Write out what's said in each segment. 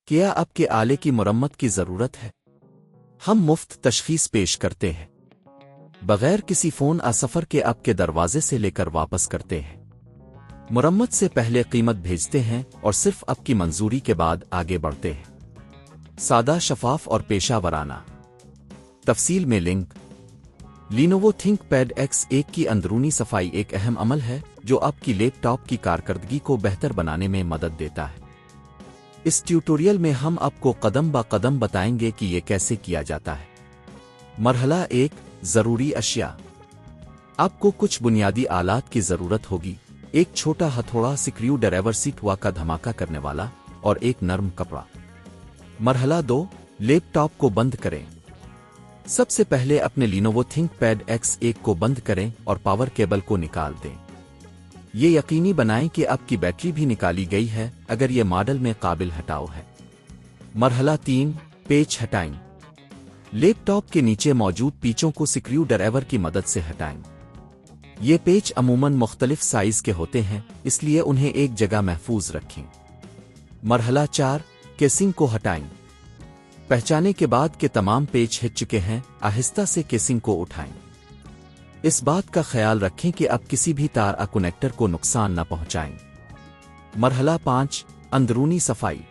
کیا آپ کے آلے کی مرمت کی ضرورت ہے؟ ہم مفت تشخیص پیش کرتے ہیں، بغیر کسی فون سفر کے آپ کے دروازے سے لے کر واپس کرتے ہیں۔ مرمت سے پہلے قیمت بھیجتے ہیں اور صرف آپ کی منظوری کے بعد آگے بڑھتے ہیں۔ سادہ، شفاف اور پیشہ ورانہ۔ تفصیل میں link. Lenovo think paid X1 کی اندرونی صفائی ایک اہم عمل ہے جو آپ کی لیپ ٹاپ کی کارکردگی کو بہتر بنانے میں مدد دیتا ہے۔ اس ٹیوٹوریل میں ہم آپ کو قدم با قدم بتائیں گے کہ یہ کیسے کیا جاتا ہے۔ مرحلہ 1، ضروری اشیاء۔ آپ کو کچھ بنیادی آلات کی ضرورت ہوگی: ایک چھوٹا ہتھوڑا، سکریو ڈرائیور، سیٹ ہوا کا دھماکہ کرنے والا، اور ایک نرم کپڑا۔ مرحلہ 2، لیپ ٹاپ کو بند کریں۔ سب سے پہلے اپنے لینوو تھنک پیڈ X1 کو بند کریں اور پاور کیبل کو نکال دیں۔ یہ یقینی بنائیں کہ آپ کی بیٹری بھی نکالی گئی ہے اگر یہ ماڈل میں قابل ہٹاؤ ہے۔ مرحلہ 3، پیچ ہٹائیں۔ لیپ ٹاپ کے نیچے موجود پیچوں کو سکریو ڈرائیور کی مدد سے ہٹائیں۔ یہ پیچ عموماً مختلف سائز کے ہوتے ہیں، اس لیے انہیں ایک جگہ محفوظ رکھیں۔ مرحلہ 4، کیسنگ کو ہٹائیں۔ پہچانے کے بعد کہ تمام پیچ ہٹ چکے ہیں، آہستہ سے کیسنگ کو اٹھائیں۔ اس بات کا خیال رکھیں کہ آپ کسی بھی تار کنیکٹر کو نقصان نہ پہنچائیں۔ مرحلہ 5، اندرونی صفائی۔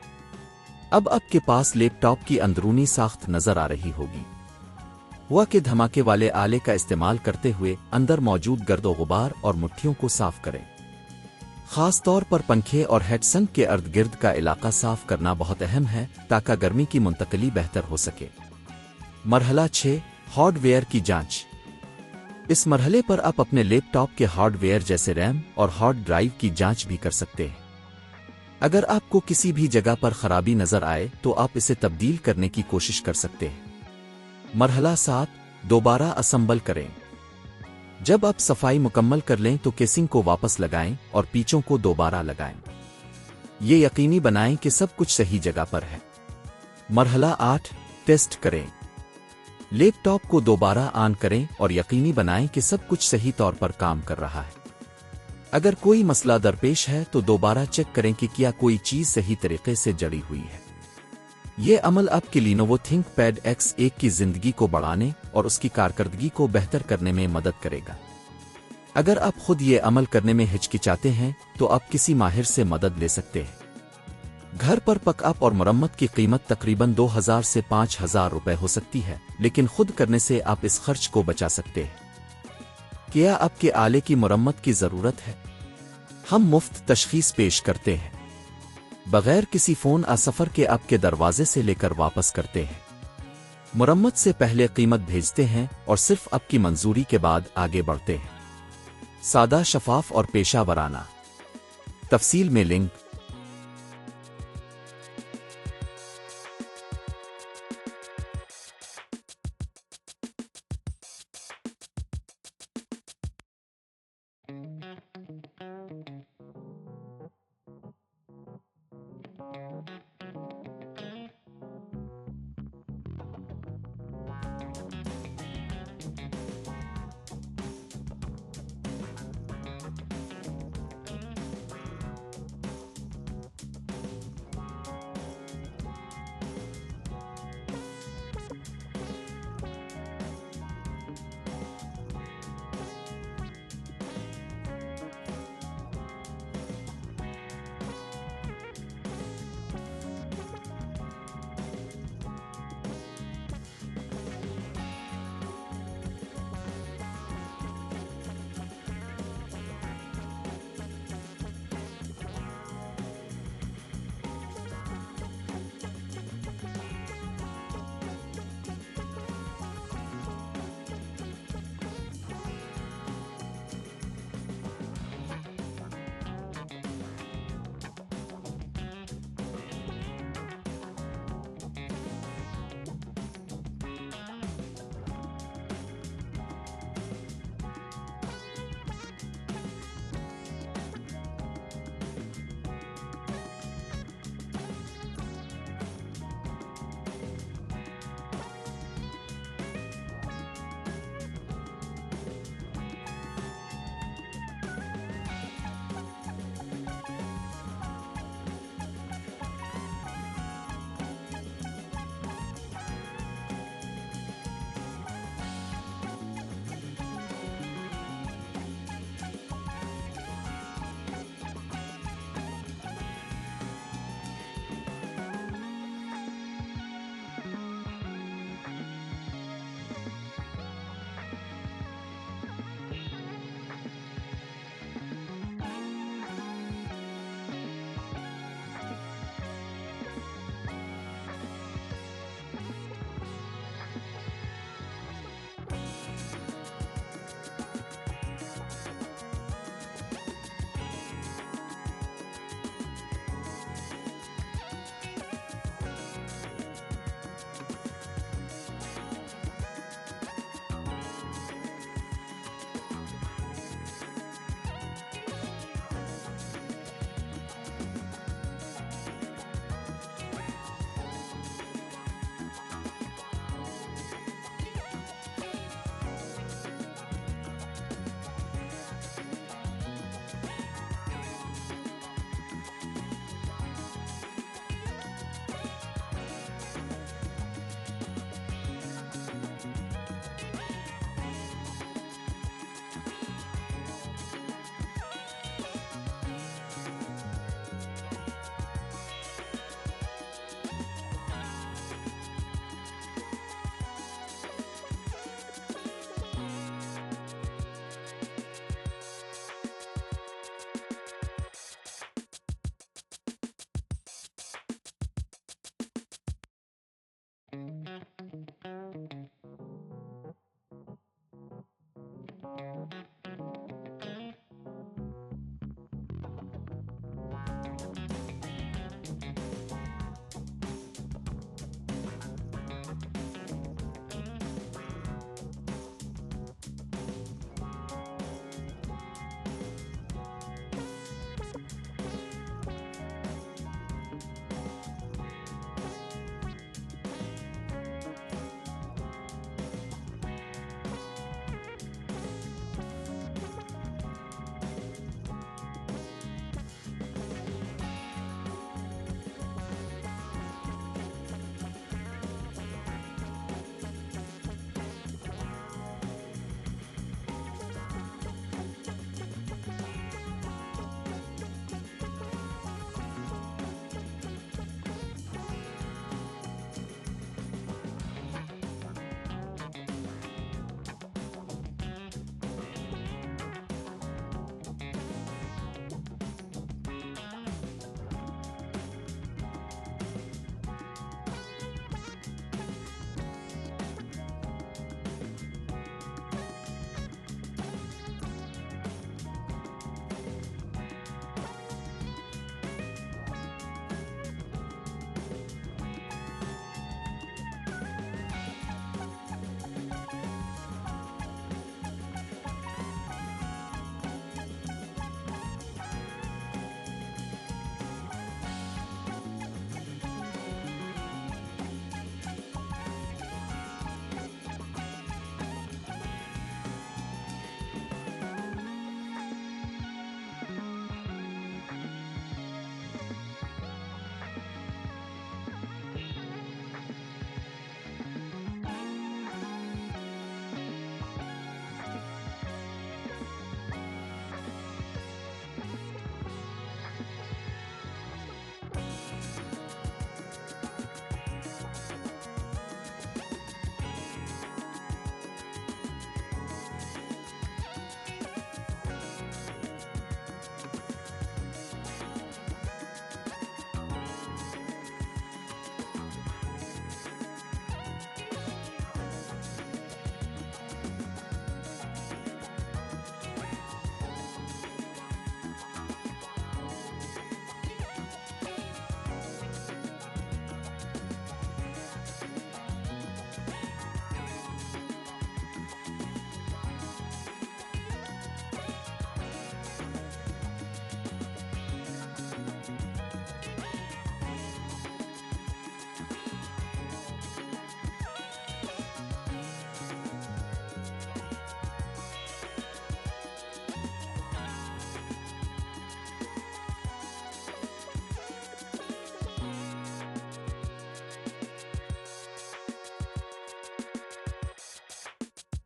اب آپ کے پاس لیپ ٹاپ کی اندرونی ساخت نظر آ رہی ہوگی۔ ہوا کے دھماکے والے آلے کا استعمال کرتے ہوئے اندر موجود گرد و غبار اور مٹھیوں کو صاف کریں۔ خاص طور پر پنکھے اور ہیڈ سنک کے ارد گرد کا علاقہ صاف کرنا بہت اہم ہے تاکہ گرمی کی منتقلی بہتر ہو سکے۔ مرحلہ 6، ہارڈ ویئر کی جانچ۔ اس مرحلے پر آپ اپنے لیپ ٹاپ کے ہارڈ ویئر جیسے ریم اور ہارڈ ڈرائیو کی جانچ بھی کر سکتے ہیں۔ اگر آپ کو کسی بھی جگہ پر خرابی نظر آئے تو آپ اسے تبدیل کرنے کی کوشش کر سکتے ہیں۔ مرحلہ 7، دوبارہ اسمبل کریں۔ جب آپ صفائی مکمل کر لیں تو کیسنگ کو واپس لگائیں اور پیچوں کو دوبارہ لگائیں۔ یہ یقینی بنائیں کہ سب کچھ صحیح جگہ پر ہے۔ مرحلہ 8، ٹیسٹ کریں۔ لیپ ٹاپ کو دوبارہ آن کریں اور یقینی بنائیں کہ سب کچھ صحیح طور پر کام کر رہا ہے۔ اگر کوئی مسئلہ درپیش ہے تو دوبارہ چیک کریں کہ کیا کوئی چیز صحیح طریقے سے جڑی ہوئی ہے۔ یہ عمل آپ کے لینوو تھنک پیڈ X1 کی زندگی کو بڑھانے اور اس کی کارکردگی کو بہتر کرنے میں مدد کرے گا۔ اگر آپ خود یہ عمل کرنے میں ہچکچاتے ہیں تو آپ کسی ماہر سے مدد لے سکتے ہیں۔ گھر پر پک اپ اور مرمت کی قیمت تقریباً 2000 سے 5000 روپے ہو سکتی ہے، لیکن خود کرنے سے آپ اس خرچ کو بچا سکتے ہیں۔ کیا آپ کے آلے کی مرمت کی ضرورت ہے؟ ہم مفت تشخیص پیش کرتے ہیں، بغیر کسی فون سفر کے آپ کے دروازے سے لے کر واپس کرتے ہیں۔ مرمت سے پہلے قیمت بھیجتے ہیں اور صرف آپ کی منظوری کے بعد آگے بڑھتے ہیں۔ سادہ، شفاف اور پیشہ ورانہ۔ تفصیل میں لنک۔ Thank you.